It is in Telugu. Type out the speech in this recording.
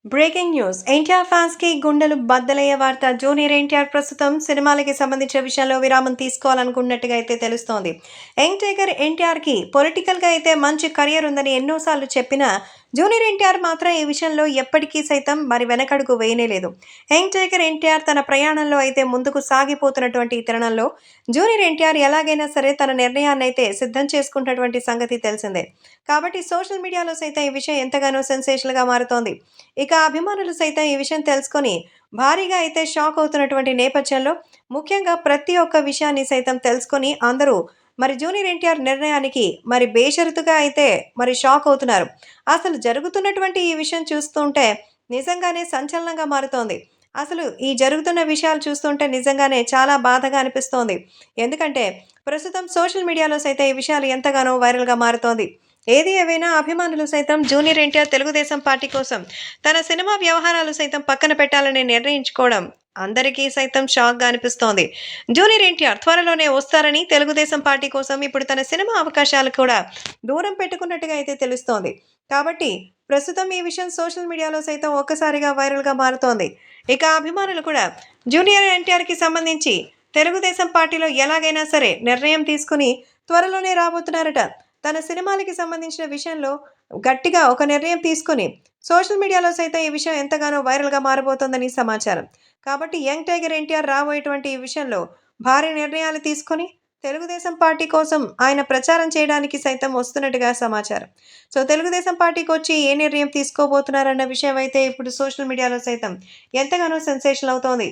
బ్రేకింగ్ న్యూస్ ఎన్టీఆర్ ఫ్యాన్స్ కి గుండెలు బద్దలయ్యే వార్త. జూనియర్ ఎన్టీఆర్ ప్రస్తుతం సినిమాలకి సంబంధించిన విషయంలో విరామం తీసుకోవాలనుకున్నట్టుగా అయితే తెలుస్తోంది. యంగ్ టైగర్ ఎన్టీఆర్ కి పొలిటికల్ గా అయితే మంచి కెరియర్ ఉందని ఎన్నోసార్లు చెప్పినా జూనియర్ ఎన్టీఆర్ మాత్రం ఈ విషయంలో ఎప్పటికీ సైతం మరి వెనకడుగు వేయనే లేదు. యంగ్ టైగర్ ఎన్టీఆర్ తన ప్రయాణంలో అయితే ముందుకు సాగిపోతున్నటువంటి ఈ తరుణంలో జూనియర్ ఎన్టీఆర్ ఎలాగైనా సరే తన నిర్ణయాన్ని అయితే సిద్ధం చేసుకుంటున్నటువంటి సంగతి తెలిసిందే. కాబట్టి సోషల్ మీడియాలో సైతం ఈ విషయం ఎంతగానో సెన్సేషనల్ గా మారుతోంది. ఇక అభిమానులు సైతం ఈ విషయం తెలుసుకొని భారీగా అయితే షాక్ అవుతున్నటువంటి నేపథ్యంలో ముఖ్యంగా ప్రతి ఒక్క విషయాన్ని సైతం తెలుసుకొని అందరూ మరి జూనియర్ ఎన్టీఆర్ నిర్ణయానికి మరి బేషరతుగా అయితే మరి షాక్ అవుతున్నారు. అసలు జరుగుతున్నటువంటి ఈ విషయం చూస్తుంటే నిజంగానే సంచలనంగా మారుతోంది. అసలు ఈ జరుగుతున్న విషయాలు చూస్తుంటే నిజంగానే చాలా బాధగా అనిపిస్తోంది. ఎందుకంటే ప్రస్తుతం సోషల్ మీడియాలో సైతం ఈ విషయాలు ఎంతగానో వైరల్గా మారుతోంది. ఏది ఏవైనా అభిమానులు సైతం జూనియర్ ఎన్టీఆర్ తెలుగుదేశం పార్టీ కోసం తన సినిమా వ్యవహారాలు సైతం పక్కన పెట్టాలని నిర్ణయించుకోవడం అందరికీ సైతం షాక్గా అనిపిస్తోంది. జూనియర్ ఎన్టీఆర్ త్వరలోనే వస్తారని, తెలుగుదేశం పార్టీ కోసం ఇప్పుడు తన సినిమా అవకాశాలు కూడా దూరం పెట్టుకున్నట్టుగా అయితే తెలుస్తోంది. కాబట్టి ప్రస్తుతం ఈ విషయం సోషల్ మీడియాలో సైతం ఒక్కసారిగా వైరల్గా మారుతోంది. ఇక అభిమానులు కూడా జూనియర్ ఎన్టీఆర్కి సంబంధించి తెలుగుదేశం పార్టీలో ఎలాగైనా సరే నిర్ణయం తీసుకుని త్వరలోనే రాబోతున్నారట. తన సినిమాలకి సంబంధించిన విషయంలో గట్టిగా ఒక నిర్ణయం తీసుకొని సోషల్ మీడియాలో సైతం ఈ విషయం ఎంతగానో వైరల్గా మారబోతోందని సమాచారం. కాబట్టి యంగ్ టైగర్ ఎన్టీఆర్ రాబోయేటువంటి ఈ విషయంలో భారీ నిర్ణయాలు తీసుకొని తెలుగుదేశం పార్టీ కోసం ఆయన ప్రచారం చేయడానికి సైతం వస్తున్నట్టుగా సమాచారం. సో తెలుగుదేశం పార్టీకి వచ్చి ఏ నిర్ణయం తీసుకోబోతున్నారన్న విషయం అయితే ఇప్పుడు సోషల్ మీడియాలో సైతం ఎంతగానో సెన్సేషన్ అవుతోంది.